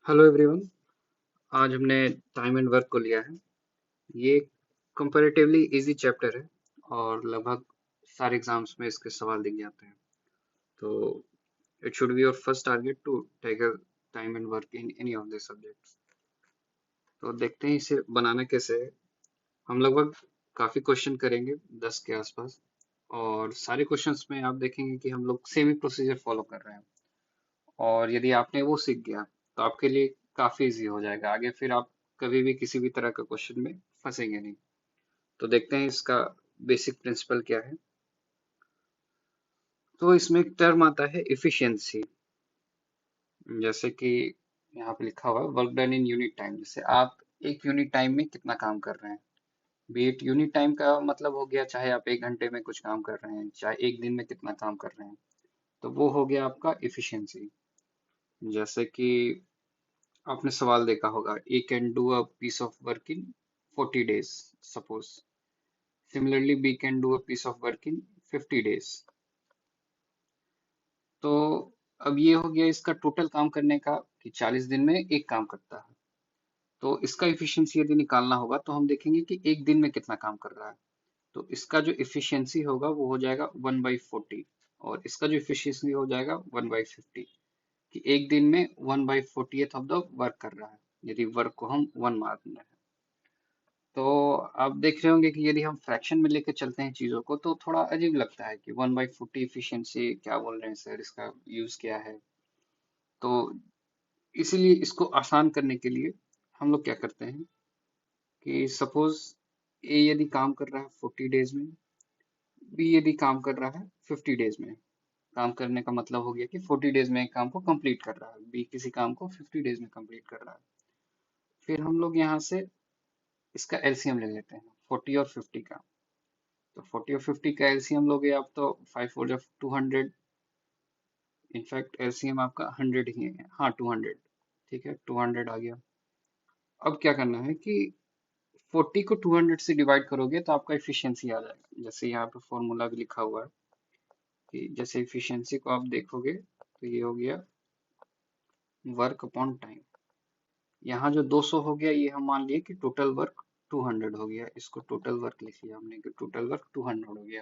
Hello everyone. आज हमने time and work को लिया है। ये कंपैरेटिवली इजी चैप्टर है और लगभग सारे एग्जाम्स में इसके सवाल दिख जाते हैं। तो it should be your first target to tackle time and work in any of the subjects. तो देखते हैं इसे बनाना कैसे है। हम लगभग काफी क्वेश्चन करेंगे, 10 के आसपास। और सारे क्वेश्चंस में आप देखेंगे कि हम लोग सेम ही प्रोसीजर फॉलो कर रहे हैं। और यदि आपने वो सीख गया तो आपके लिए काफी इजी हो जाएगा। आगे फिर आप कभी भी किसी भी तरह का क्वेश्चन में फंसेंगे नहीं। तो देखते हैं इसका बेसिक प्रिंसिपल क्या है। तो इसमें एक टर्म आता है इफिशिएंसी। जैसे कि यहाँ पे लिखा हुआ है work done in unit time. जैसे आप एक यूनिट टाइम में कितना काम कर रहे हैं। बीट यूनिट टाइम का मतलब हो गया चाहे आप 1 घंटे में कुछ काम कर रहे हैं, चाहे एक दिन में कितना काम कर रहे हैं। तो वो हो गया आपका इफिशिएंसी। जैसे कि आपने सवाल देखा होगा, A can do a piece of work in 40 days suppose. Similarly B can do a piece of work in 50 days। तो अब ये हो गया इसका टोटल काम करने का कि 40 दिन में एक काम करता है। तो इसका इफिशिएंसी यदि निकालना होगा तो हम देखेंगे कि एक दिन में कितना काम कर रहा है। तो इसका जो इफिशिएंसी होगा वो हो जाएगा 1/40। और इसका जो इफिशिएंसी हो जाएगा 1/50। कि एक दिन में 1/40th ऑफ द वर्क कर रहा है, यदि वर्क को हम 1 मान रहे हैं। तो आप देख रहे होंगे कि यदि हम फ्रैक्शन में लेके चलते हैं चीजों को तो थोड़ा अजीब लगता है कि 1/40 इफिशियंसी क्या बोल रहे हैं सर, इसका यूज क्या है। तो इसीलिए इसको आसान करने के लिए हम लोग क्या करते हैं कि सपोज ए यदि काम कर रहा है 40 डेज में, बी यदि काम कर रहा है 50 डेज में। काम करने का मतलब हो गया कि 40 डेज में एक काम को कंप्लीट कर रहा है, बी किसी काम को 50 डेज में कंप्लीट कर रहा है। फिर हम लोग यहाँ से इसका एलसीएम ले लेते हैं 40 और 50 का। तो 40 और 50 का एलसीएम लोगे आप तो 5 4 जा 200। इनफैक्ट एलसीएम आपका 100 ही है, हाँ 200। ठीक है, 200 आ गया। अब क्या करना है कि 40 को 200 से डिवाइड करोगे तो आपका इफिशियंसी आ जाएगा। जैसे यहाँ पे फॉर्मूला भी लिखा हुआ है कि जैसे इफिशियंसी को आप देखोगे तो ये हो गया वर्क अपॉन टाइम। यहाँ जो 200 हो गया ये हम मान लिए कि टोटल वर्क 200 हो गया। इसको टोटल वर्क लिख लिया हमने कि टोटल वर्क 200 हो गया।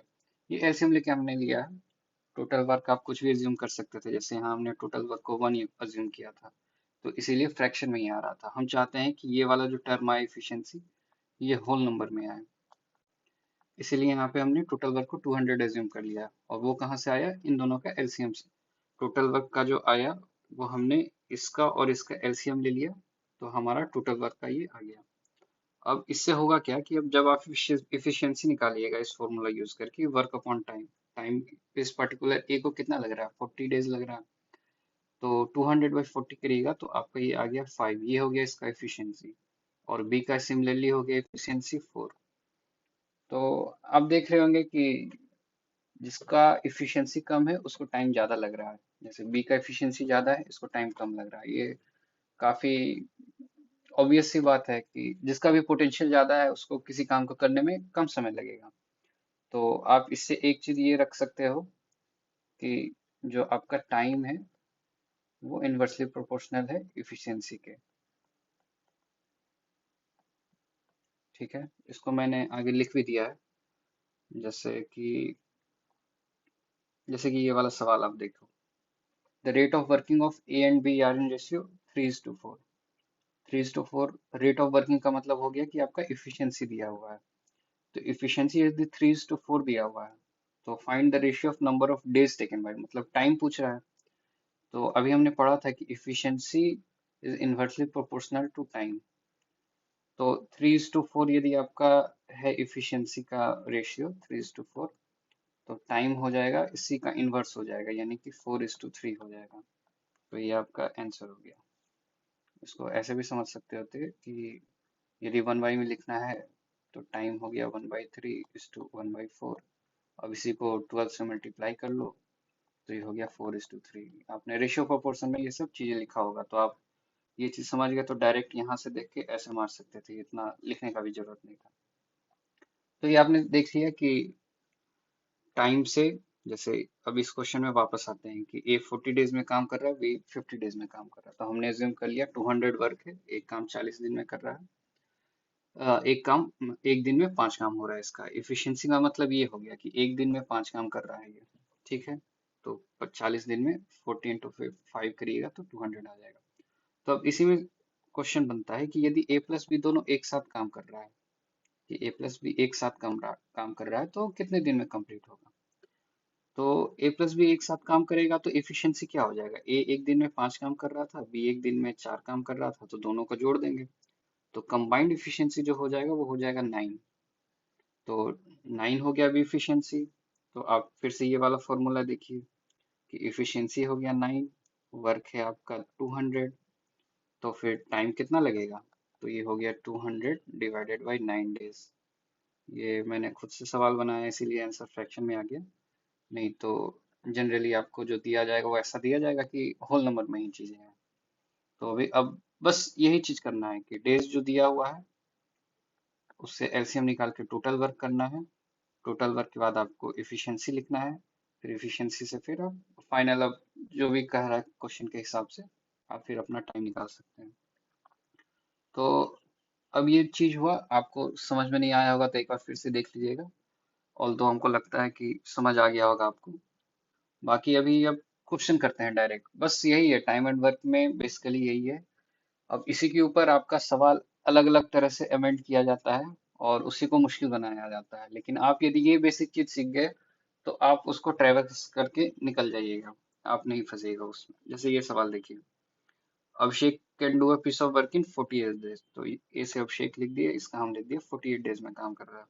ये एलसीएम लेके हमने लिया है। टोटल वर्क आप कुछ भी एज्यूम कर सकते थे, जैसे यहाँ हमने टोटल वर्क को 1 अज्यूम किया था। तो इसीलिए फ्रैक्शन में ही आ रहा था। हम चाहते हैं कि ये वाला जो टर्म आए इफिशियंसी, ये होल नंबर में आए। इसीलिए यहाँ पे हमने टोटल वर्क को 200 एज्यूम कर लिया। और वो कहाँ से आया, इन दोनों का एलसीएम से। टोटल वर्क का जो आया वो हमने इसका और इसका एलसीएम ले लिया। तो हमारा टोटल वर्क का ये आ गया। अब इससे होगा क्या कि अब जब आप इफिशियंसी निकालिएगा इस फॉर्मूला यूज करके, वर्क अपॉन टाइम, टाइम इस पर्टिकुलर ए को कितना लग रहा है, 40 डेज लग रहा है। तो 200/40 करिएगा तो आपका ये आ गया 5। ये हो गया इसका एफिशिएंसी। और बी का सिमिलरली हो गया एफिशिएंसी 4। तो आप देख रहे होंगे कि जिसका इफिशिएंसी कम है उसको टाइम ज्यादा लग रहा है। जैसे बी का इफिशिएंसी ज्यादा है, इसको टाइम कम लग रहा है। ये काफी ऑब्वियस सी बात है कि जिसका भी पोटेंशियल ज्यादा है उसको किसी काम को करने में कम समय लगेगा। तो आप इससे एक चीज ये रख सकते हो कि जो आपका टाइम है वो इनवर्सली प्रोपोर्शनल है इफिशियंसी के। ठीक है, इसको मैंने आगे लिख भी दिया है। जैसे कि ये वाला सवाल आप देखो, the rate of working of A and B are in ratio 3:4। 3:4 rate of working का मतलब हो गया कि आपका इफिशियंसी दिया हुआ है। तो इफिशियंसी यदि 3:4 दिया हुआ है तो find the ratio of number of days taken by, मतलब टाइम पूछ रहा है। तो अभी हमने पढ़ा था कि efficiency is inversely proportional to time. तो 3:4 यदि आपका है इफिशियंसी का रेशियो 3:4, तो टाइम हो जाएगा इसी का इनवर्स हो जाएगा, यानी कि 4:3 हो जाएगा। तो ये आपका आंसर हो गया। इसको ऐसे भी समझ सकते होते कि यदि 1/, में लिखना है तो टाइम हो गया 1/3:1/4। अब इसी को 12 से मल्टीप्लाई कर लो तो ये हो गया 4:3। आपने रेशियो प्रोपोर्शन में ये सब चीजें लिखा होगा तो आप ये चीज समझ गए तो डायरेक्ट यहाँ से देख के ऐसे मार सकते थे, इतना लिखने का भी जरूरत नहीं था। तो ये आपने देख लिया कि टाइम से जैसे अब इस क्वेश्चन में वापस आते हैं कि ए 40 डेज में काम कर रहा है, बी 50 डेज में काम कर रहा है। तो हमने एज्यूम कर लिया 200 वर्क है, एक काम 40 दिन में कर रहा है। एक काम एक दिन में 5 काम हो रहा है। इसका इफिशिएंसी का मतलब ये हो गया कि एक दिन में 5 काम कर रहा है ये। ठीक है, तो 40 दिन में 40 × 5 करिएगा तो 200 आ जाएगा। तो अब इसी में क्वेश्चन बनता है कि यदि ए प्लस बी दोनों एक साथ काम कर रहा है, कि ए प्लस बी एक साथ काम कर रहा है तो कितने दिन में कंप्लीट होगा। तो ए प्लस बी एक साथ काम करेगा तो एफिशिएंसी क्या हो जाएगा, ए एक दिन में 5 काम कर रहा था, बी एक दिन में 4 काम कर रहा था, तो दोनों को जोड़ देंगे तो कंबाइंड एफिशिएंसी जो हो जाएगा वो हो जाएगा 9। तो 9 हो गया अभी एफिशिएंसी। तो आप फिर से ये वाला फॉर्मूला देखिए कि एफिशिएंसी हो गया 9, वर्क है आपका 200, तो फिर टाइम कितना लगेगा, तो ये हो गया 200 डिवाइडेड बाई 9 डेज। ये मैंने खुद से सवाल बनाया इसीलिए आंसर फ्रैक्शन में आ गया, नहीं तो जनरली आपको जो दिया जाएगा वो ऐसा दिया जाएगा कि होल नंबर में ही चीजें हैं। तो अभी अब बस यही चीज करना है कि डेज जो दिया हुआ है उससे एलसीएम निकाल के टोटल वर्क करना है। टोटल वर्क के बाद आपको एफिशिएंसी लिखना है, फिर एफिशिएंसी से फिर आप फाइनल अब जो भी कह रहा है क्वेश्चन के हिसाब से आप फिर अपना टाइम निकाल सकते हैं। तो अब ये चीज हुआ, आपको समझ में नहीं आया होगा तो एक बार फिर से देख लीजिएगा, ऑल्दो हमको लगता है कि समझ आ गया होगा आपको। बाकी अभी अब क्वेश्चन करते हैं डायरेक्ट, बस यही है टाइम एंड वर्क में बेसिकली यही है। अब इसी के ऊपर आपका सवाल अलग अलग तरह से अमेंड किया जाता है और उसी को मुश्किल बनाया जाता है, लेकिन आप यदि ये बेसिक चीज सीख गए तो आप उसको ट्रेवर्स करके निकल जाइएगा, आप नहीं फंसेगा उसमें। जैसे ये सवाल देखिए, Abhishek can do a piece of work in 48 days, तो ए से अभिषेक लिख दिया, इसका हम लिख दिया 48 डेज में काम कर रहा है।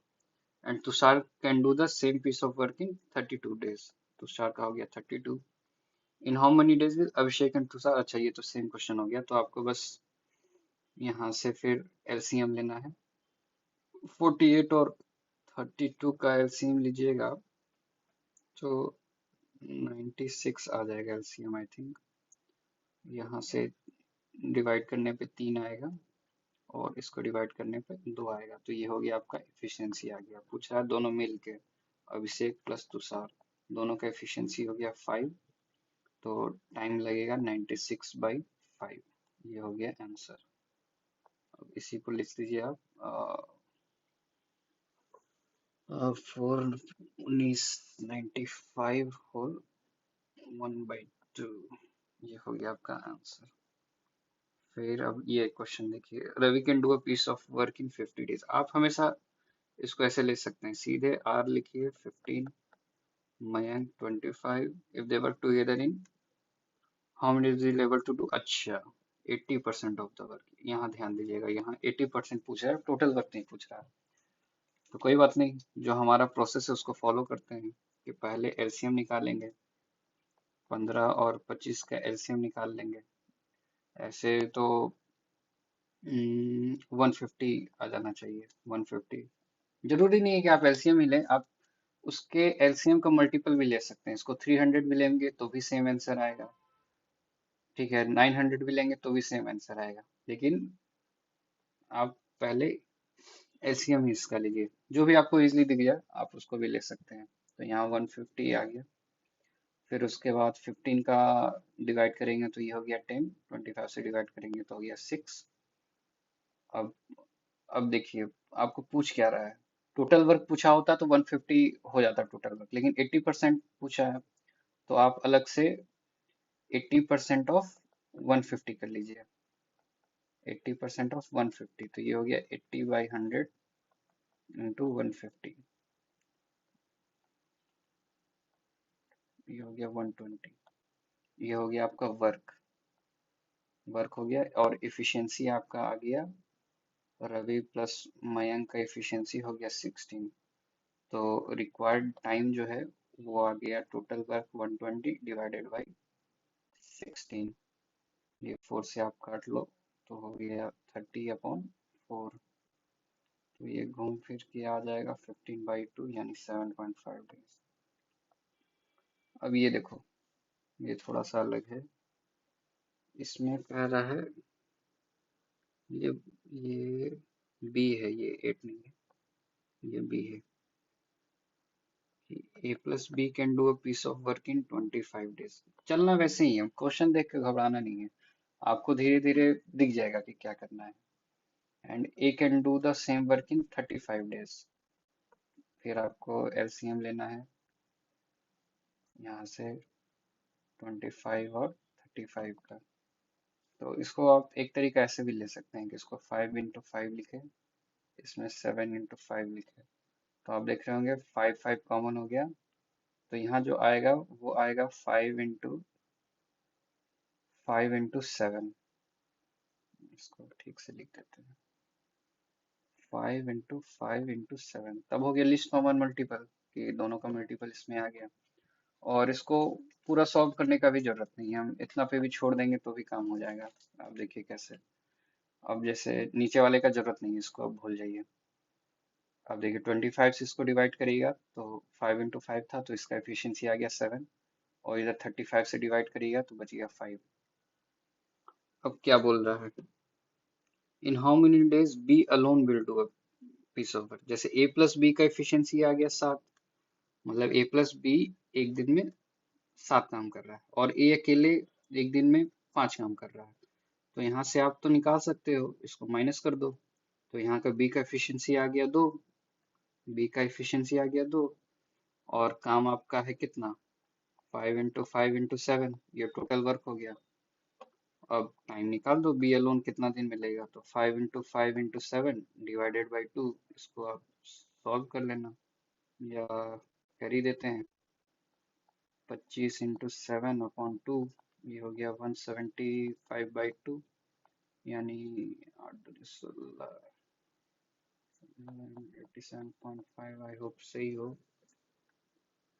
And Tushar can do the same piece of work in 32 days, Tushar का हो गया 32। In how many days will Abhishek and Tushar, अच्छा ये तो सेम क्वेश्चन हो गया, तो आपको बस यहाँ से फिर एलसीएम लेना है। 48 और 32 का एलसीएम लीजिएगा तो 96 आ जाएगा एलसीएम आई थिंक। यहाँ से डिवाइड करने पे 3 आएगा और इसको डिवाइड करने पे 2 आएगा, तो ये हो गया आपका एफिशिएंसी आ गया। पूछ रहा है दोनों मिल के, अभिषेक प्लस तुषार, दोनों का एफिशिएंसी हो गया 5, तो टाइम लगेगा 96/5। ये हो गया आंसर। अब इसी को लिख लीजिए आप, 4 1995 होल 1/2, ये हो गया आपका आंसर। फिर अब ये क्वेश्चन देखिए, Ravi can do a piece of work in 50 days. आप हमेशा इसको ऐसे ले सकते हैं, सीधे आर लिखिए 15, Mayank 25, if they work together in how many days will able to do. अच्छा 80% ऑफ द वर्क, यहाँ ध्यान दीजिएगा, यहाँ 80% पूछ रहा है, टोटल वर्क नहीं पूछ रहा है। तो कोई बात नहीं, जो हमारा प्रोसेस है उसको फॉलो करते हैं कि पहले एलसीएम निकालेंगे, 15 और 25 का एलसीएम निकाल लेंगे। ऐसे तो 150 आ जाना चाहिए, 150। जरूरी नहीं है कि आप एलसीएम ही लें, आप उसके एलसीएम का मल्टीपल भी ले सकते हैं। इसको 300 भी लेंगे तो भी सेम आंसर आएगा, ठीक है, 900 भी लेंगे तो भी सेम आंसर आएगा, लेकिन आप पहले एलसीएम ही इसका लीजिए, जो भी आपको इजीली दिख जाए आप उसको भी ले सकते हैं। तो यहाँ 150 आ गया, फिर उसके बाद 15 का डिवाइड करेंगे तो ये हो गया 10, 25 से डिवाइड करेंगे तो हो गया 6। अब अब देखिए आपको पूछ क्या रहा है, टोटल वर्क पूछा होता तो 150 हो जाता टोटल वर्क, लेकिन 80% पूछा है तो आप अलग से 80% ऑफ 150 कर लीजिए। 80% ऑफ 150, तो ये हो गया 80/100 इंटू 150, ये हो गया 120। ये हो गया आपका वर्क, वर्क हो गया। और इफिशियंसी आपका आ गया, रवि प्लस मयंक का एफिशिएंसी हो गया 16। तो रिक्वायर्ड टाइम जो है वो आ गया, टोटल वर्क 120 डिवाइडेड बाई 16, ये 4 से आप काट लो तो हो गया 30/4। तो ये घूम फिर के आ जाएगा 15/2 यानी 7.5 डेज। अब ये देखो, ये थोड़ा सा अलग है, इसमें कह रहा है ये ये बी है, ये 8 नहीं है, ये बी है A plus B can do a piece of work in 25 days। चलना वैसे ही है, क्वेश्चन देख के घबराना नहीं है, आपको धीरे धीरे दिख जाएगा कि क्या करना है। And A can do the same work in 35 days। फिर आपको एलसीएम लेना है यहाँ से 25 और 35 का। तो इसको आप एक तरीका ऐसे भी ले सकते हैं कि इसको 5 into 5 लिखे, इसमें 7 into 5 लिखे। तो आप देख रहे होंगे 5 5 कॉमन हो गया, तो यहाँ जो आएगा वो आएगा 5 into 7। इसको ठीक से लिख देते हैं, 5 into 5 into 7, तब हो गया लिस्ट कॉमन मल्टीपल, कि दोनों का मल्टीपल इसमें आ गया। और इसको पूरा सॉल्व करने का भी जरूरत नहीं है, हम इतना पे भी छोड़ देंगे तो भी काम हो जाएगा। आप देखिए कैसे, अब जैसे नीचे वाले का जरूरत नहीं है, इसको अब भूल जाइए। अब देखिए 25 से इसको डिवाइड करिएगा तो 5 into 5 था, तो इसका एफिशिएंसी आ गया 7। और इधर 35 से डिवाइड करिएगा तो बच गया 5। अब क्या बोल रहा है, in how many days B alone will do a piece of work. जैसे ए प्लस बी का एफिशिएंसी आ गया 7, मतलब ए प्लस बी एक दिन में 7 काम कर रहा है, और ए अकेले एक दिन में 5 काम कर रहा है। तो यहाँ से आप तो निकाल सकते हो, इसको माइनस कर दो, तो यहाँ का बी का एफिशिएंसी आ गया 2, बी का एफिशिएंसी आ गया 2, और काम आपका है कितना, 5 into 5 into 7, ये टोटल वर्क हो गया। अब टाइम निकाल दो, बी अलोन कितना दिन में लेगा, तो 5 into 5 into 7 डिवाइडेड बाई 2, इसको आप सॉल्व कर लेना, या कर ही देते हैं। 25 into 7/2, ये हो गया 175/2, यानी 8 87.5, आई होप सही हो।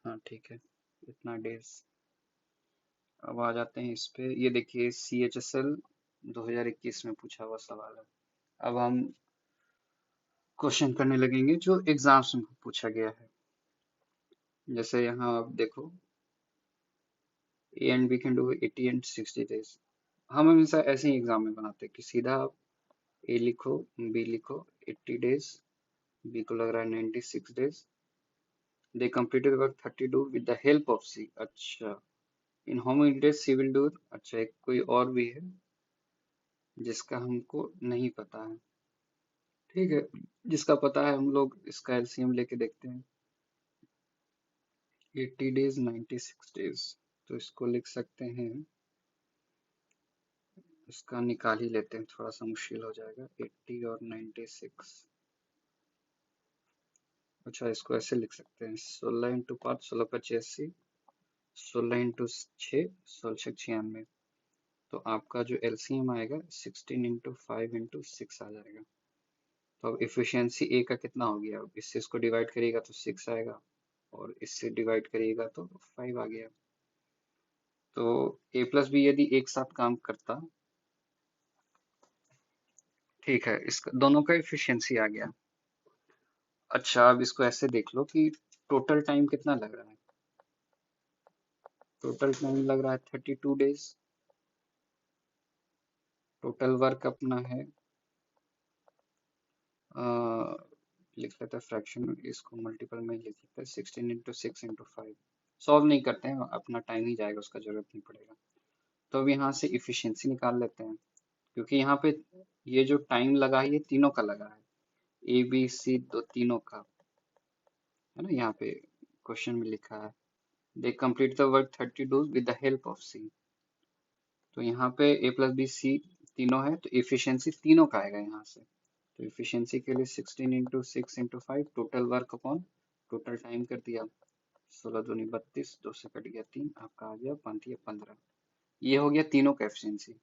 हाँ ठीक है, इतना डेज। अब आ जाते हैं इस पे, ये देखिए CHSL 2021 में पूछा हुआ सवाल है। अब हम क्वेश्चन करने लगेंगे जो एग्जाम्स में पूछा गया है। जैसे यहाँ आप देखो, A and B can do 80 and 60 days। हम हमेशा ऐसे ही एग्जाम में बनाते हैं कि सीधा आप ए लिखो, बी लिखो 80 days, बी को लग रहा है 96 days। They completed work 30 do with the help of C। अच्छा, in how many days C will do. अच्छा, एक कोई और भी है जिसका हमको नहीं पता है, ठीक है, जिसका पता है हम लोग इसका एलसीएम लेके देखते हैं। 80 days 96 days, तो इसको लिख सकते हैं, इसका निकाल ही लेते हैं, थोड़ा सा मुश्किल हो जाएगा, 80 और 96। अच्छा, इसको ऐसे लिख सकते हैं, 16 into 5, 16 × 5 = 80, 16 × 6, 16 × 96। तो आपका जो एलसीएम आएगा 16 into 5 into 6 आ जाएगा। तो अब इफिशियंसी ए का कितना हो गया, अब इससे इसको डिवाइड करिएगा तो 6 आएगा, और इससे डिवाइड करिएगा तो 5 आ गया। तो ए प्लस बी यदि एक साथ काम करता, ठीक है, इसका दोनों का इफिशियंसी आ गया। अच्छा, अब इसको ऐसे देख लो कि टोटल टाइम कितना लग रहा है, टोटल टाइम लग रहा है 32 days। टोटल वर्क अपना है, अ, लिख लेते हैं फ्रैक्शन में, इसको मल्टीपल में लिख लेते हैं, 16 into 6 into 5। सॉल्व नहीं करते हैं, अपना टाइम ही जाएगा, उसका जरूरत नहीं पड़ेगा। तो अब यहाँ से इफिशियंसी निकाल लेते हैं, क्योंकि यहाँ पे ये जो टाइम लगा है ये तीनों का लगा है, ए बी सी दो तीनों का, है ना, यहाँ पे क्वेश्चन में लिखा है they complete the work 30 days with the help of C. तो यहाँ पे ए प्लस बी सी तीनों है, तो इफिशियंसी तीनों का आएगा यहाँ से। तो इफिशियंसी के लिए 16 into 6 into 5, total work upon total time कर दिया, 16 दूनी 32, 2 से कट गया 3, आपका आ गया 5 या 15। ये हो गया तीनों का एफिशिएंसी।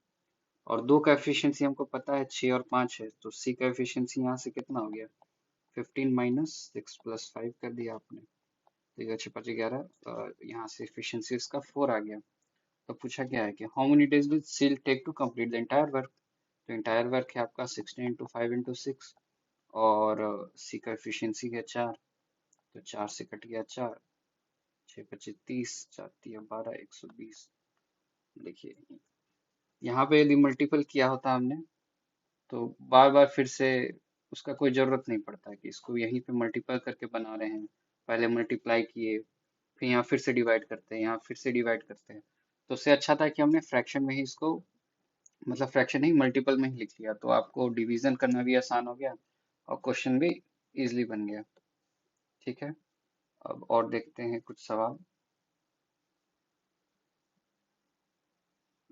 और दो का एफिशिएंसी हमको पता है 6 और 5 है, तो सी का एफिशिएंसी यहाँ से कितना हो गया, 15 - 6 + 5 कर दिया आपने, तो ये 6 × 5 = 11, यहाँ से एफिशिएंसी इसका 4 आ गया। तो पूछा क्या है कि how many days will C take to complete the entire work. तो एंटायर वर्क है आपका 16 into 5 into 6, और सी का एफिशिएंसी है 4, तो 4 से कट गया 4, 6 × 5 = 30, 4 × 3 = 12, 120। देखिए यहाँ पे यदि मल्टीपल किया होता हमने, तो बार बार फिर से उसका कोई जरूरत नहीं पड़ता है कि इसको यहीं पे मल्टीपल करके बना रहे हैं, पहले मल्टीप्लाई किए, फिर यहाँ फिर से डिवाइड करते हैं, यहाँ फिर से डिवाइड करते हैं। तो उससे अच्छा था कि हमने फ्रैक्शन में ही इसको, मतलब फ्रैक्शन ही मल्टीपल में ही लिख लिया, तो आपको डिवीजन करना भी आसान हो गया और क्वेश्चन भी इजीली बन गया। ठीक है, अब और देखते हैं कुछ सवाल।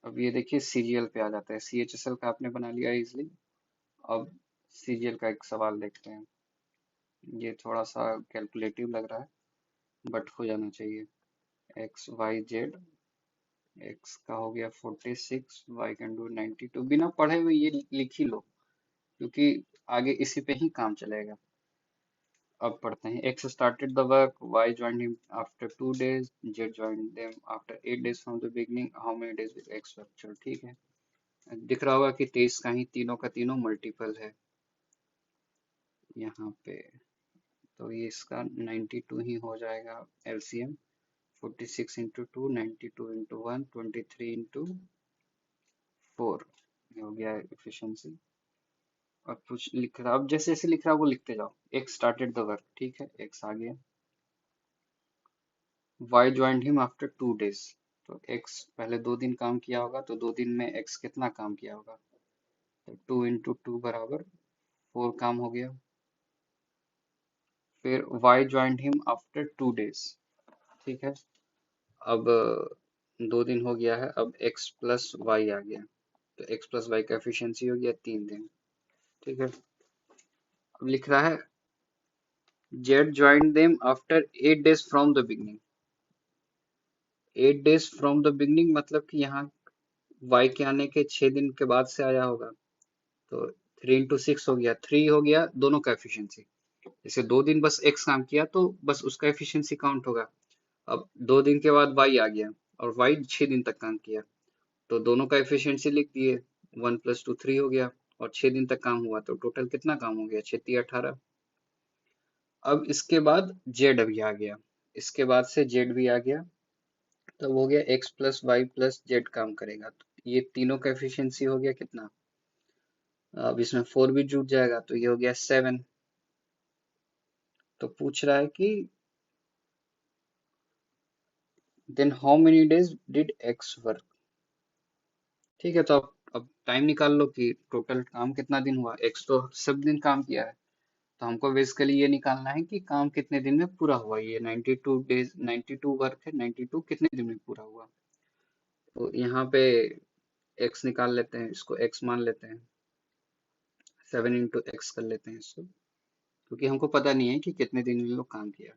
अब ये देखिए सीरियल पे आ जाता है, CHSL का आपने बना लिया इजीली। अब सीरियल का एक सवाल देखते हैं। ये थोड़ा सा कैलकुलेटिव लग रहा है बट हो जाना चाहिए। एक्स वाई जेड, एक्स का हो गया 46, वाई कैन डू 92। बिना पढ़े हुए ये लिख ही लो, क्योंकि आगे इसी पे ही काम चलेगा। अब पढ़ते हैं। X started the work, Y joined him after 2 days, Z joined them after 8 days from the beginning, how many days will X work. चलो ठीक है, दिख रहा होगा कि 23 का ही तीनों का तीनों मल्टीपल है यहाँ पे। तो ये इसका 92 ही हो जाएगा एलसीएम। 46 इंटू 2, 92 इंटू 1, 23 इंटू 4, ये हो गया एफिशिएंसी। और कुछ लिख रहा, अब जैसे जैसे लिख रहा है वो लिखते जाओ। एक्स स्टार्टेड द वर्क, ठीक है, एक्स आ गया। Y joined him after 2 days, तो एक्स पहले 2 दिन काम किया होगा, तो 2 दिन में एक्स कितना काम किया होगा। तो 2 इंटू 2 बराबर 4 काम हो गया। फिर Y joined him after 2 days, ठीक है। अब 2 दिन हो गया है, अब एक्स प्लस वाई आ गया, तो एक्स प्लस वाई का एफिशिएंसी हो गया 3 दिन। ठीक है, अब लिख रहा है Z join them after 8 days from the beginning. 8 days from the beginning मतलब कि यहाँ वाई के आने के 6 दिन के बाद से आया होगा। तो 3 इंटू 6 हो गया, 3 हो गया दोनों का एफिशिएंसी। जैसे 2 दिन बस एक्स काम किया तो बस उसका एफिशिएंसी काउंट होगा। अब 2 दिन के बाद वाई आ गया और वाई 6 दिन तक काम किया, तो दोनों का एफिशिएंसी लिख दिए। 1 + 2 3 हो गया, और 6 दिन तक काम हुआ, तो टोटल कितना काम हो गया, 6×3 = 18। अब इसके बाद जेड अभी आ गया, इसके बाद से जेड भी आ गया, तब हो गया X plus Y plus Z काम करेगा, तो ये तीनों का एफिशिएंसी हो गया कितना। अब इसमें 4 भी जुड़ जाएगा, तो ये हो गया 7। तो पूछ रहा है कि then how many days did X work. ठीक है, तो अब टाइम निकाल लो कि टोटल काम कितना दिन हुआ। एक्स तो सब दिन काम किया है, तो हमको बेसिकली ये निकालना है कि काम कितने दिन में पूरा हुआ। ये 92 डेज, 92 वर्क है, 92 कितने दिन में पूरा हुआ। तो यहाँ पे एक्स निकाल लेते हैं, इसको एक्स मान लेते हैं। 7 इंटू एक्स कर लेते हैं इसको, क्योंकि हमको पता नहीं है कि कितने दिन ये लोग काम किया।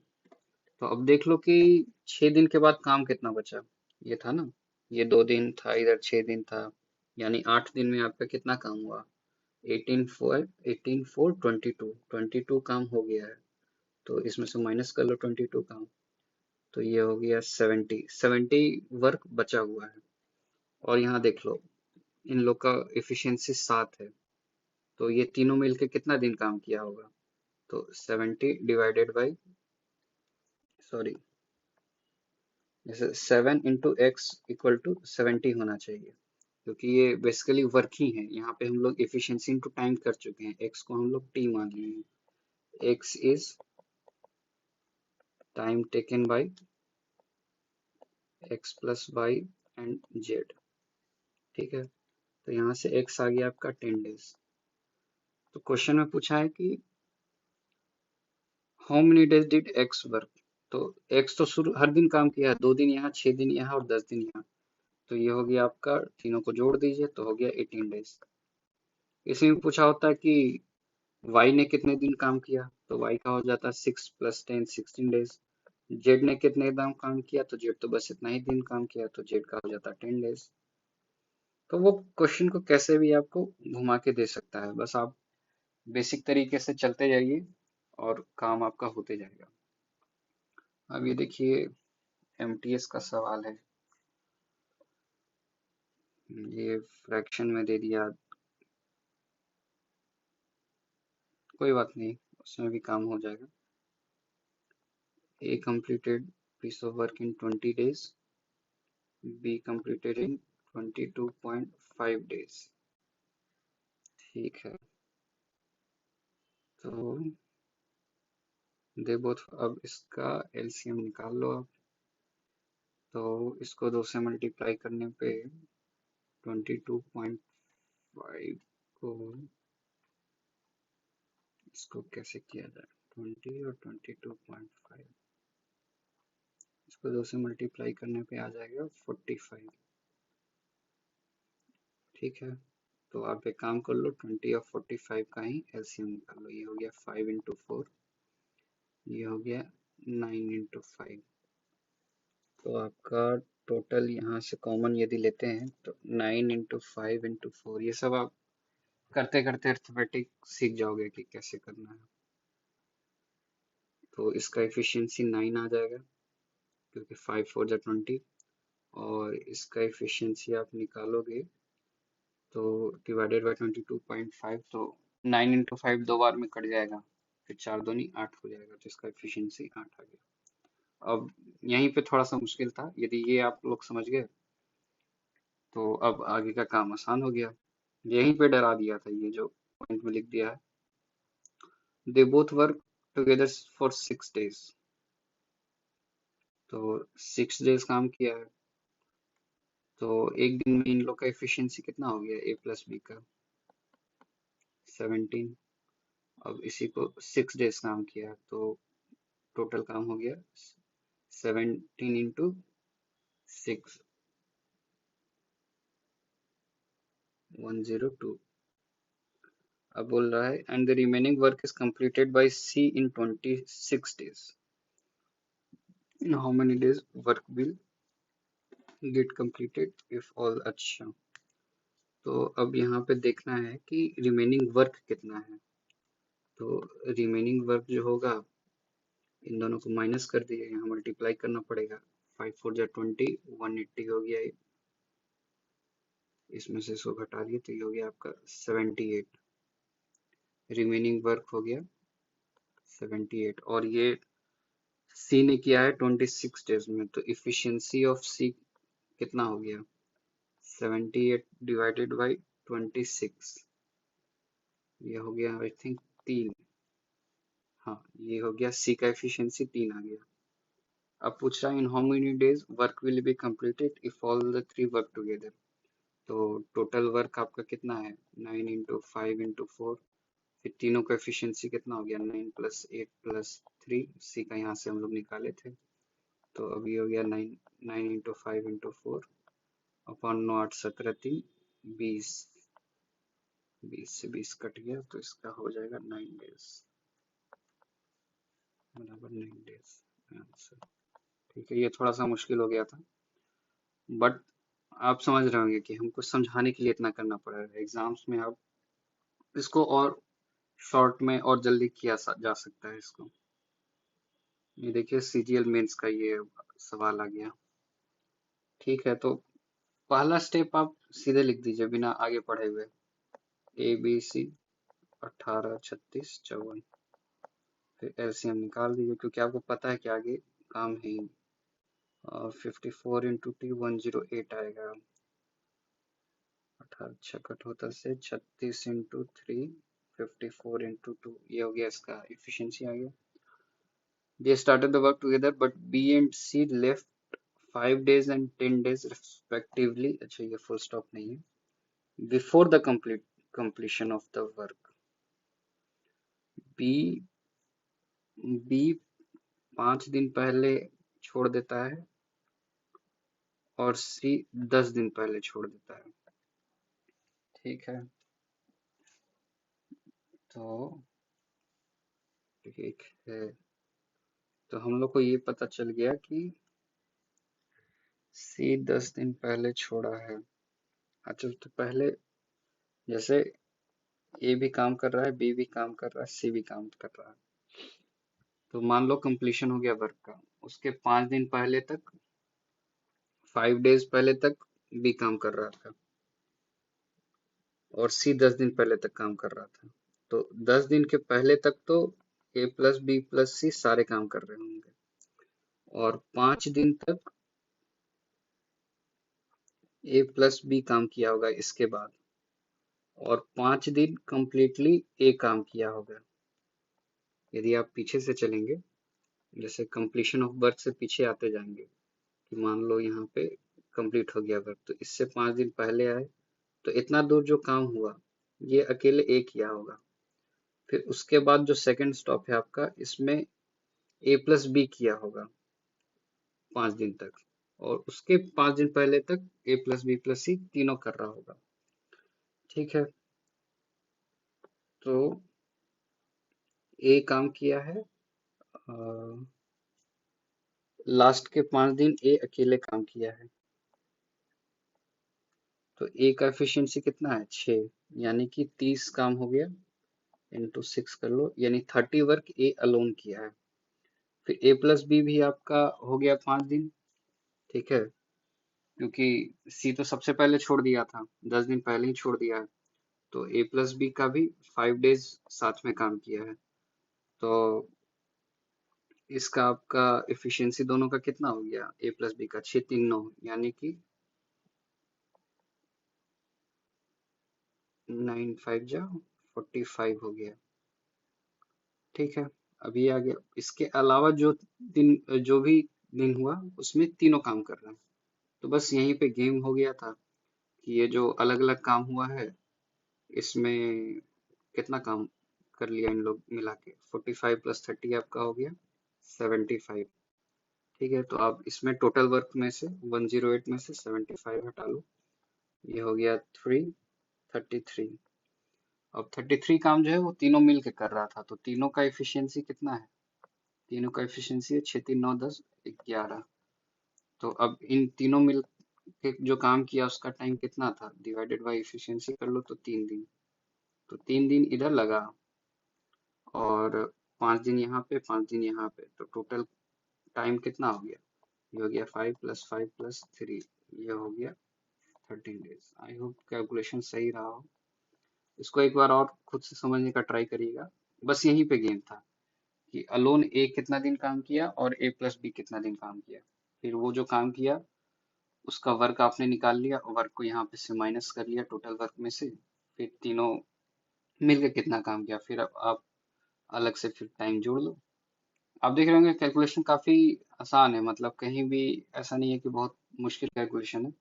तो अब देख लो कि 6 दिन के बाद काम कितना बचा। ये था ना, ये 2 दिन था, इधर 6 दिन था, यानी 8 दिन में आपका कितना काम हुआ। 18 4 22 काम हो गया है। तो इसमें से माइनस कर लो 22 काम, तो ये हो गया 70 वर्क बचा हुआ है। और यहाँ देख लो, इन लोग का एफिशिएंसी 7 है, तो ये तीनों मिलके कितना दिन काम किया होगा। तो 70 डिवाइडेड बाई, सॉरी, जैसे 7 इंटू एक्स इक्वल टू 70 होना चाहिए, क्योंकि ये बेसिकली वर्क ही है। यहाँ पे हम लोग एफिशिएंसी इंटू टाइम कर चुके हैं, एक्स को हम लोग टी मान लिए हैं। X is time taken by X plus Y and Z. ठीक है, तो यहाँ से एक्स आ गया आपका 10 डेज। तो क्वेश्चन में पूछा है कि how many days did X work. तो एक्स तो शुरू हर दिन काम किया है, 2 दिन यहाँ, 6 दिन यहाँ और 10 दिन यहाँ, तो ये हो गया आपका, तीनों को जोड़ दीजिए तो हो गया 18 डेज। इसी में पूछा होता है कि वाई ने कितने दिन काम किया, तो वाई का हो जाता है 6 + 10 16 डेज। जेड ने कितने दिन काम किया, तो जेड तो बस इतना ही दिन काम किया, तो जेड का हो जाता है 10 डेज। तो वो क्वेश्चन को कैसे भी आपको घुमा के दे सकता है, बस आप बेसिक तरीके से चलते जाइए और काम आपका होते जाएगा। अब ये देखिए एमटीएस का सवाल है, ये फ्रैक्शन में दे दिया, कोई बात नहीं, उसमें भी काम हो जाएगा। A completed piece of work in 20 days, B completed in 22.5 days। ठीक है, तो दे बोथ। अब इसका एलसीएम निकाल लो आप। तो इसको 2 से मल्टीप्लाई करने पे 22.5 को, इसको कैसे किया जाए, 20 और 22.5, इसको 2 से मल्टीप्लाई करने पे आ जाएगा 45। ठीक है, तो आप एक काम कर लो, 20 और 45 का ही एलसीएम निकाल लो। ये हो गया 5 इंटू 4, ये हो गया 9 इंटू 5। तो आपका टोटल यहाँ से कॉमन यदि लेते हैं तो 9 इंटू 5 इंटू 4, ये सब आप करते करते अर्थमेटिक सीख जाओगे कि कैसे करना है। तो इसका एफिशिएंसी 9 आ जाएगा, क्योंकि 5 4 जा 20, और इसका एफिशिएंसी आप निकालोगे तो डिवाइडेड बाय 22.5, तो 9 इंटू 5 दो बार में कट जाएगा, फिर 4 दूनी 8 हो जाएगा, तो इसका एफिशिएंसी 8 आ गया। अब यहीं पे थोड़ा सा मुश्किल था, यदि ये आप लोग समझ गए तो अब आगे का काम आसान हो गया। यहीं पे डरा दिया था, ये जो पॉइंट में लिख दिया है, they both work together for 6 days। तो 6 days काम किया है, तो एक दिन में इन लोग का एफिशिएंसी कितना हो गया, ए प्लस बी का 17। अब इसी को 6 days काम किया, तो टोटल काम हो गया 17 इंटू 6, 102। अब बोल रहा है and the remaining work is completed by C in 26 days। In how many days work will get completed if all। अच्छा, तो अब यहाँ पे देखना है कि रिमेनिंग वर्क कितना है। तो रिमेनिंग वर्क जो होगा, इन दोनों को माइनस कर दिए, यहाँ मल्टीप्लाई करना पड़ेगा। 5 4 जा 20, 180 हो गया ये। इसमें से इसको घटा दिए तो ये हो गया आपका 78। रिमेनिंग वर्क हो गया 78, और ये सी ने किया है 26 डेज में, तो इफिशियंसी ऑफ सी कितना हो गया, 78 डिवाइडेड बाई 26, ये हो गया आई थिंक 3। हाँ, ये हो गया सी का एफिशिएंसी 3 आ गया। अब पूछ रहा है in how many days work will be completed if all the 3 work together. तो टोटल वर्क आपका कितना है, 9 इंटू 5 इंटू 4, फिर तीनों का एफिशिएंसी कितना हो गया, 9 प्लस 8 प्लस 3, सी का यहाँ से हम लोग निकाले थे। तो अभी हो गया 9, 9 इंटू 5 इंटू 4 अपॉन 9 8 17 3 20, 20 से 20 कट गया, तो इसका हो जाएगा 9 डेज, बराबर 9 डेज आंसर। ठीक है, ये थोड़ा सा मुश्किल हो गया था, बट आप समझ रहे होंगे कि हमको समझाने के लिए इतना करना पड़ रहा है। एग्जाम्स में आप इसको और शॉर्ट में और जल्दी किया जा सकता है इसको। ये देखिए सीजीएल मेंस का ये सवाल आ गया। ठीक है, तो पहला स्टेप आप सीधे लिख दीजिए बिना आगे पढ़े हुए, ए बी सी 18 36 54, फिर एलसीएम निकाल दीजिए, क्योंकि आपको पता है कि आगे काम है ही। 54 इंटू टी 108 आएगा, 18 छकट होता से 36 इंटू 3, 54 इंटू 2, ये हो गया इसका एफिशिएंसी आ गया। They started the work together, but B and C left 5 days and 10 days respectively। अच्छा, ये full stop नहीं है, before the completion of the work। B B 5 दिन पहले छोड़ देता है और C 10 दिन पहले छोड़ देता है। ठीक है, तो ठीक है, तो हम लोग को ये पता चल गया कि C 10 दिन पहले छोड़ा है। अच्छा, तो पहले जैसे ए भी काम कर रहा है, बी भी काम कर रहा है, सी भी काम कर रहा है, तो मान लो कंप्लीशन हो गया वर्क का, उसके 5 दिन पहले तक, 5 days पहले तक बी काम कर रहा था और सी 10 दिन पहले तक काम कर रहा था। तो 10 दिन के पहले तक तो ए प्लस बी प्लस सी सारे काम कर रहे होंगे, और 5 दिन तक ए प्लस बी काम किया होगा इसके बाद, और 5 दिन कंप्लीटली ए काम किया होगा। यदि आप पीछे से चलेंगे, जैसे कंप्लीशन ऑफ वर्क से पीछे आते जाएंगे, कि मान लो यहाँ पे कंप्लीट हो गया वर्क, तो इससे 5 दिन पहले आए, तो इतना दूर जो काम हुआ ये अकेले एक किया होगा। फिर उसके बाद जो सेकंड स्टॉप है आपका, इसमें ए प्लस बी किया होगा 5 दिन तक, और उसके 5 दिन पहले तक ए प्लस बी प्लस सी तीनों कर रहा होगा। ठीक है, तो ए काम किया है, लास्ट के 5 दिन ए अकेले काम किया है, तो ए का एफिशिएंसी कितना है 6, यानी कि 30 काम हो गया, इंटू 6 कर लो, यानी 30 वर्क ए अलोन किया है। फिर ए प्लस बी भी आपका हो गया 5 दिन। ठीक है, क्योंकि सी तो सबसे पहले छोड़ दिया था, 10 दिन पहले ही छोड़ दिया है, तो ए प्लस बी का भी 5 डेज साथ में काम किया है। तो इसका आपका एफिशिएंसी दोनों का कितना हो गया, ए प्लस बी का 6 3 9, यानी कि 9 5 जा 45 हो गया। ठीक है, अभी आ गया इसके अलावा जो भी दिन हुआ उसमें तीनों काम कर रहे हैं। तो बस यहीं पे गेम हो गया था कि ये जो अलग अलग काम हुआ है, इसमें कितना काम कर लिया इन लोग मिला के, 45 + 30 आपका हो गया 75। ठीक है, तो आप इसमें टोटल वर्क में से 108 में से 75 हटा लो, ये हो गया 333। अब 33 काम जो है वो तीनों मिल के कर रहा था, तो तीनों का एफिशिएंसी कितना है, तीनों का एफिशिएंसी है 6 3 9 10 11। तो अब इन तीनों मिल के जो काम किया उसका टाइम कितना था, डिवाइडेड बाय एफिशिएंसी कर लो, तो 3 दिन। तो 3 दिन इधर लगा, और 5 दिन यहाँ पे, 5 दिन यहाँ पे, तो टोटल टाइम कितना हो गया, ये हो गया 5 + 5 + 3, ये हो गया 13 डेज। आई होप कैलकुलेशन सही रहा हो। इसको एक बार और खुद से समझने का ट्राई करिएगा। बस यहीं पे गेम था कि अलोन ए कितना दिन काम किया और ए प्लस बी कितना दिन काम किया। फिर वो जो काम किया उसका वर्क आपने निकाल लिया, वर्क को यहाँ पे से माइनस कर लिया टोटल वर्क में से, फिर तीनों मिलकर कितना काम किया, फिर अब आप अलग से फिर टाइम जोड़ लो। आप देख रहे होंगे कैलकुलेशन काफी आसान है, मतलब कहीं भी ऐसा नहीं है कि बहुत मुश्किल कैलकुलेशन है।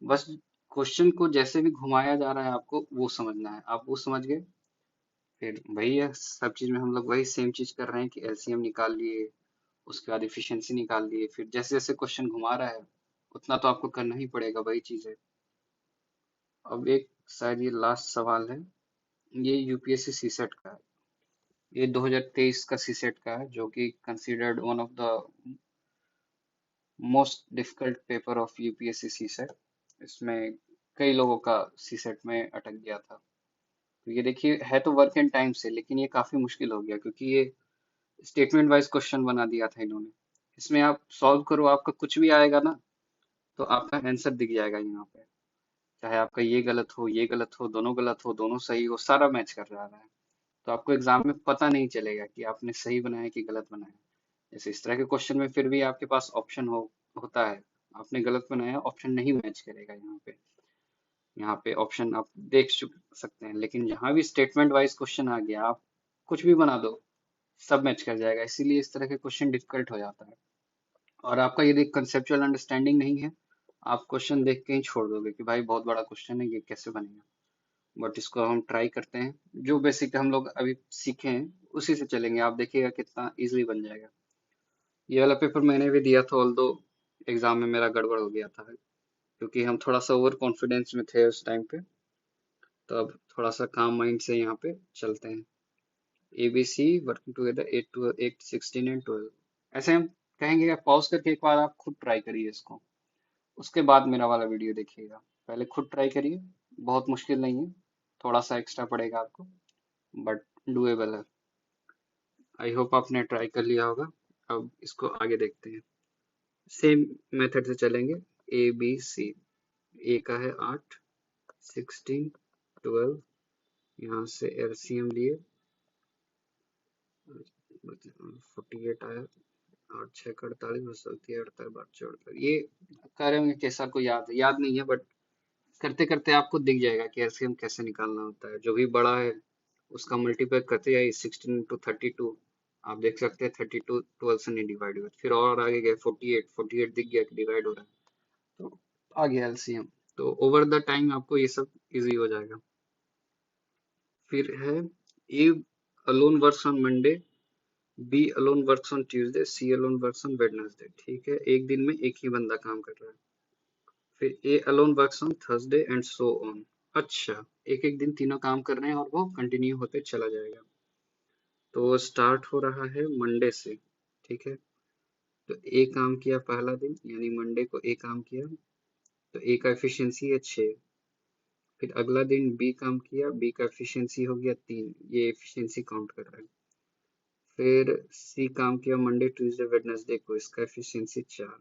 बस क्वेश्चन को जैसे भी घुमाया जा रहा है आपको वो समझना है, आप वो समझ गए, फिर वही है सब चीज में हम लोग वही सेम चीज कर रहे हैं कि एलसीएम निकाल लिए, उसके बाद इफिशिएंसी निकाल लिए, फिर जैसे जैसे क्वेश्चन घुमा रहा है उतना तो आपको करना ही पड़ेगा, वही चीज है। अब एक शायद ये लास्ट सवाल है, ये यूपीएससी सीसेट का है, ये 2023 का सीसेट का है, जो कि considered one of the most difficult paper of UPSC CSAT. इसमें कई लोगों का सीसेट में अटक गया था। तो ये देखिए है तो वर्क एंड टाइम से, लेकिन ये काफी मुश्किल हो गया क्योंकि ये स्टेटमेंट वाइज क्वेश्चन बना दिया था इन्होंने। इसमें आप सॉल्व करो, आपका कुछ भी आएगा ना, तो आपका आंसर दिख जाएगा यहाँ पे, चाहे आपका ये गलत हो, ये गलत हो, दोनों गलत हो, दोनों सही हो, सारा मैच कर रहा है। तो आपको एग्जाम में पता नहीं चलेगा कि आपने सही बनाया कि गलत बनाया। जैसे इस तरह के क्वेश्चन में फिर भी आपके पास ऑप्शन होता है, आपने गलत बनाया, ऑप्शन नहीं मैच करेगा यहाँ पे, यहाँ पे ऑप्शन आप सकते हैं। लेकिन जहाँ भी स्टेटमेंट वाइज क्वेश्चन आ गया, आप कुछ भी बना दो, सब मैच कर जाएगा, इसीलिए इस तरह के क्वेश्चन डिफिकल्ट हो जाता है। और आपका यदि कंसेप्चुअल अंडरस्टैंडिंग नहीं है, आप क्वेश्चन देख के ही छोड़ दोगे कि भाई बहुत बड़ा क्वेश्चन है, ये कैसे बनेगा। बट इसको हम ट्राई करते हैं, जो बेसिक हम लोग अभी सीखे हैं उसी से चलेंगे, आप देखिएगा कितना इजीली बन जाएगा। ये वाला पेपर मैंने भी दिया था, ऑल्दो एग्जाम में मेरा गड़बड़ हो गया था, क्योंकि हम थोड़ा सा ओवर कॉन्फिडेंस में थे उस टाइम पे। तो अब थोड़ा सा काम माइंड से यहाँ पे चलते हैं। A B C working together 8 16 and 12, ऐसे हम कहेंगे, पॉज करके एक बार आप खुद ट्राई करिए इसको, उसके बाद मेरा वाला वीडियो देखिएगा। पहले खुद ट्राई करिए, बहुत मुश्किल नहीं है, थोड़ा सा एक्स्ट्रा पड़ेगा आपको, बट डुएबल है। आई होप आपने ट्राई कर लिया होगा। अब इसको आगे देखते हैं, सेम मेथड से चलेंगे। ए बी सी, ए का है 8, 16, 12, यहाँ से एलसीएम लिए 48 आया, 8 6 48, बसती है 48 12 ये कह रहे होंगे कैसा को याद है, याद नहीं है, बट करते करते आपको दिख जाएगा कि एलसीएम कैसे निकालना होता है। जो भी बड़ा है उसका मल्टीप्लाई करते जाइए, 16 × 32, आप देख सकते हैं 32 12 से नहीं डिवाइड हुआ, फिर और आगे गए 48, 48 दिख गया कि डिवाइड हो रहा है, तो आ गया एलसीएम। तो ओवर द टाइम आपको ये सब इजी हो जाएगा। फिर है A alone works on Monday, B alone works on Tuesday, C alone works on Wednesday. ठीक है, एक दिन में एक ही बंदा काम कर रहा है। फिर ए alone works on Thursday and so on. अच्छा, एक एक दिन तीनों काम कर रहे हैं और वो कंटिन्यू होते चला जाएगा। तो स्टार्ट हो रहा है मंडे से। ठीक है, तो ए काम किया पहला दिन, यानी मंडे को ए काम किया, तो ए का एफिशिएंसी है 6। फिर अगला दिन बी काम किया, बी का एफिशिएंसी हो गया 3, ये एफिशिएंसी काउंट कर रहा है। फिर सी काम किया मंडे ट्यूसडे वेडनेसडे को, इसका एफिशिएंसी 4।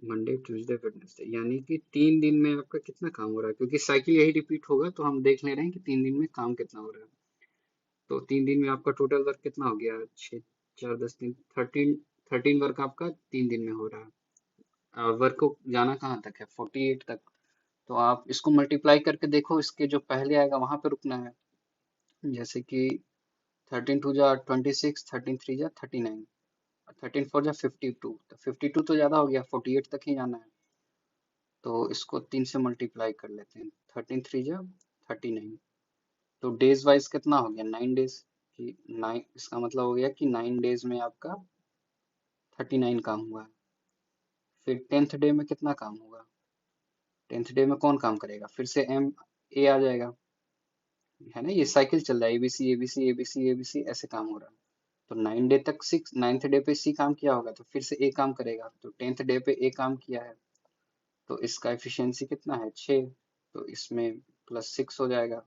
मंडे ट्यूसडे वेडनेसडे, यानी कि 3 दिन में आपका कितना काम हो रहा है, क्योंकि साइकिल यही रिपीट होगा, तो हम देख ले रहे हैं कि 3 दिन में काम कितना हो रहा है। तो 3 दिन में आपका टोटल वर्क कितना हो गया, 6 4 10 दिन 13, 13 वर्क आपका 3 दिन में हो रहा है। वर्क को जाना कहाँ तक है, 48 तक। तो आप इसको मल्टीप्लाई करके देखो, इसके जो पहले आएगा वहां पे रुकना है। जैसे कि 13 2 जा 26, 13 3 जा 39, 13 4 जा 52, तो 52 तो ज्यादा हो गया, 48 तक ही जाना है। तो इसको 3 से मल्टीप्लाई कर लेते हैं, 13 3 जा 39। तो डेज वाइज कितना हो गया, 9 डेज की 9, इसका मतलब हो गया कि 9 डेज में आपका 39 काम हुआ है। फिर 10th डे में कितना काम होगा, 10th डे में कौन काम करेगा, फिर से एम ए आ जाएगा, है ना, ये साइकिल चल रहा है, एबीसी एबीसी एबीसी एबीसी ऐसे काम हो रहा है। तो 9 डे तक 6, 9th डे पे सी काम किया होगा, तो फिर से ए काम करेगा, तो 10th डे पे ए काम किया है, तो इसका एफिशिएंसी कितना है, 6। तो इसमें +6 हो जाएगा,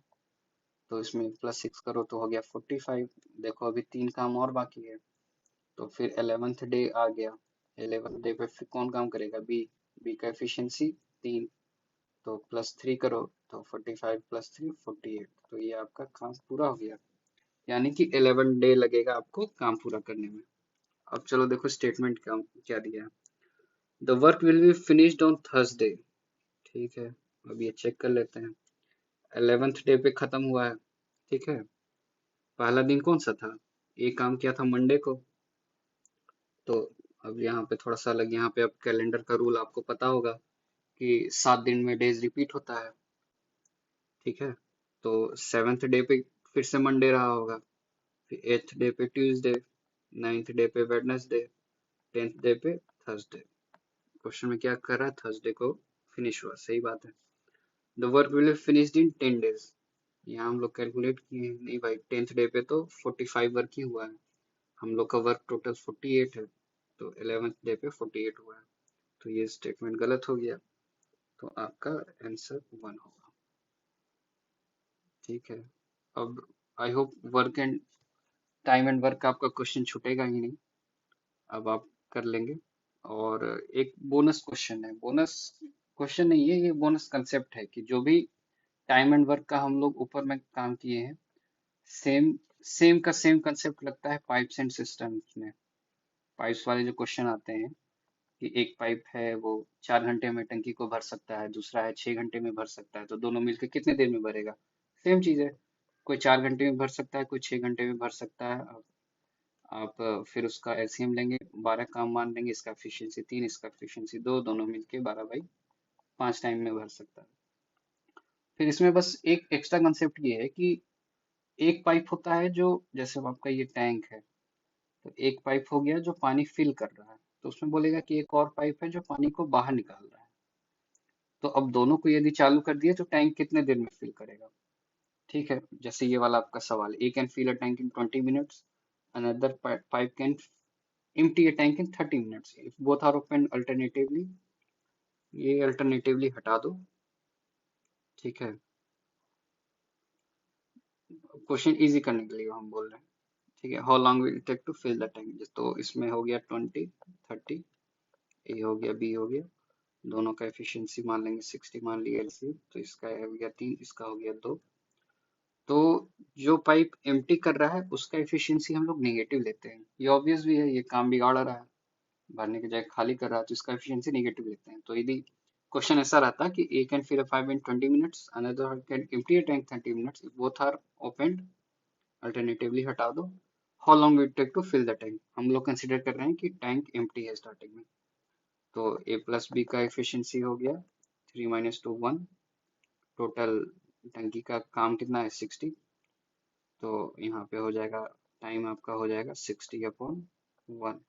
तो इसमें +6 करो तो हो गया 45। देखो अभी 3 काम और बाकी है। तो फिर 11th डे आ गया, 11th डे पे फिर कौन काम करेगा, बी, बी का एफिशिएंसी 3, तो +3 करो, तो 45 +3 48, तो ये आपका काम पूरा हो गया। यानी कि 11 डे लगेगा आपको काम पूरा करने में। अब चलो देखो स्टेटमेंट क्या क्या दिया है। The work will be finished on Thursday. ठीक है, अब ये चेक कर लेते हैं। 11th डे पे खत्म हुआ है। ठीक है, पहला दिन कौन सा था, ये काम किया था मंडे को। तो अब यहाँ पे थोड़ा सा अलग, यहाँ पे अब कैलेंडर का रूल आपको पता होगा कि 7 दिन में डेज रिपीट होता है। ठीक है, तो 7th डे पे फिर से मंडे रहा होगा, फिर 8th डे पे ट्यूसडे, 9th डे पे वेडनेसडे, 10th डे पे थर्सडे। क्वेश्चन में क्या कर रहा है, थर्सडे को फिनिश हुआ, सही बात है। The work will finished in 10 days. यहाँ हम लोग कैलकुलेट किए हैं, नहीं भाई 10th डे पे तो 45 वर्क ही हुआ है, हम लोग का वर्क टोटल 48 है, तो 11th डे पे 48 हुआ है, तो ये स्टेटमेंट गलत हो गया, तो आपका आंसर 1 होगा। ठीक है, अब I hope work and time and work का आपका क्वेश्चन छूटेगा ही नहीं, अब आप कर लेंगे। और एक बोनस क्वेश्चन है, बोनस क्वेश्चन नहीं है, ये बोनस कंसेप्ट है कि जो भी टाइम एंड वर्क का हम लोग ऊपर में काम किए हैं, सेम सेम का सेम कंसेप्ट लगता है पाइप्स एंड सिस्टम्स में। पाइप्स वाले जो क्वेश्चन आते हैं कि एक पाइप है वो 4 घंटे में टंकी को भर सकता है, दूसरा है 6 घंटे में भर सकता है, तो दोनों मिलकर कितने देर में भरेगा, सेम चीज है। कोई 4 घंटे में भर सकता है, कोई 6 घंटे में भर सकता है। आप फिर उसका एलसीएम लेंगे, 12 काम मान लेंगे, इसका एफिशिएंसी 3, इसका एफिशिएंसी 2, दोनों मिलके 12/5 टाइम में भर सकता है। फिर इसमें बस एक एक्स्ट्रा कंसेप्ट ये है कि एक पाइप होता है जो, जैसे अब आपका ये टैंक है, तो एक पाइप हो गया जो पानी फिल कर रहा है, तो उसमें बोलेगा कि एक और पाइप है जो पानी को बाहर निकाल रहा है। तो अब दोनों को यदि चालू कर दिए तो टैंक कितने देर में फिल करेगा। ठीक है, जैसे ये वाला आपका सवाल है, A can fill a tank in 20 minutes, another pipe can empty a tank in 30 minutes if both are open alternatively। ये अल्टरनेटिवली हटा दो। ठीक है, क्वेश्चन इजी करने के लिए हम बोल रहे हैं। ठीक है, how long will take to fill the tank, तो इसमें हो गया 20 30, ए हो गया बी हो गया, दोनों का एफिशिएंसी मान लेंगे 60, मान लिया एलसीएम, तो इसका हो गया 3, इसका हो गया 2। तो जो पाइप एम्प्टी कर रहा है उसका एफिशिएंसी हम लोग नेगेटिव लेते हैं, ये ऑब्वियस भी है, ये काम बिगाड़ रहा है, भरने की जगह खाली कर रहा है, तो इसका एफिशिएंसी नेगेटिव लेते हैं। तो यदि क्वेश्चन ऐसा रहता कि A can fill a pipe in 20 minutes, another can empty a tank 30 minutes, both are open, alternatively हटा दो। How long it take to fill the tank. हम लोग कंसिडर कर रहे हैं कि टैंक एम्प्टी है स्टार्टिंग में। तो ए प्लस बी का एफिशिएंसी हो गया 3 - 2 1। टोटल टंकी का काम कितना है 60। तो यहाँ पे हो जाएगा टाइम आपका हो जाएगा 60/1,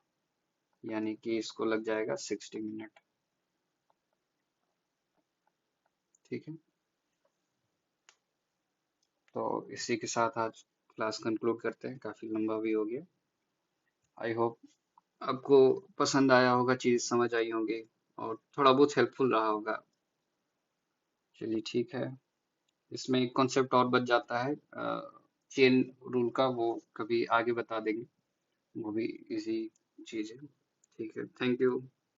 यानी कि इसको लग जाएगा 60 मिनट। ठीक है, तो इसी के साथ आज क्लास कंक्लूड करते हैं, काफी लंबा भी हो गया। आई होप आपको पसंद आया होगा, चीज समझ आई होंगी और थोड़ा बहुत हेल्पफुल रहा होगा। चलिए ठीक है। इसमें एक कॉन्सेप्ट और बच जाता है चेन रूल का, वो कभी आगे बता देंगे, वो भी इजी चीज है। ठीक है, थैंक यू।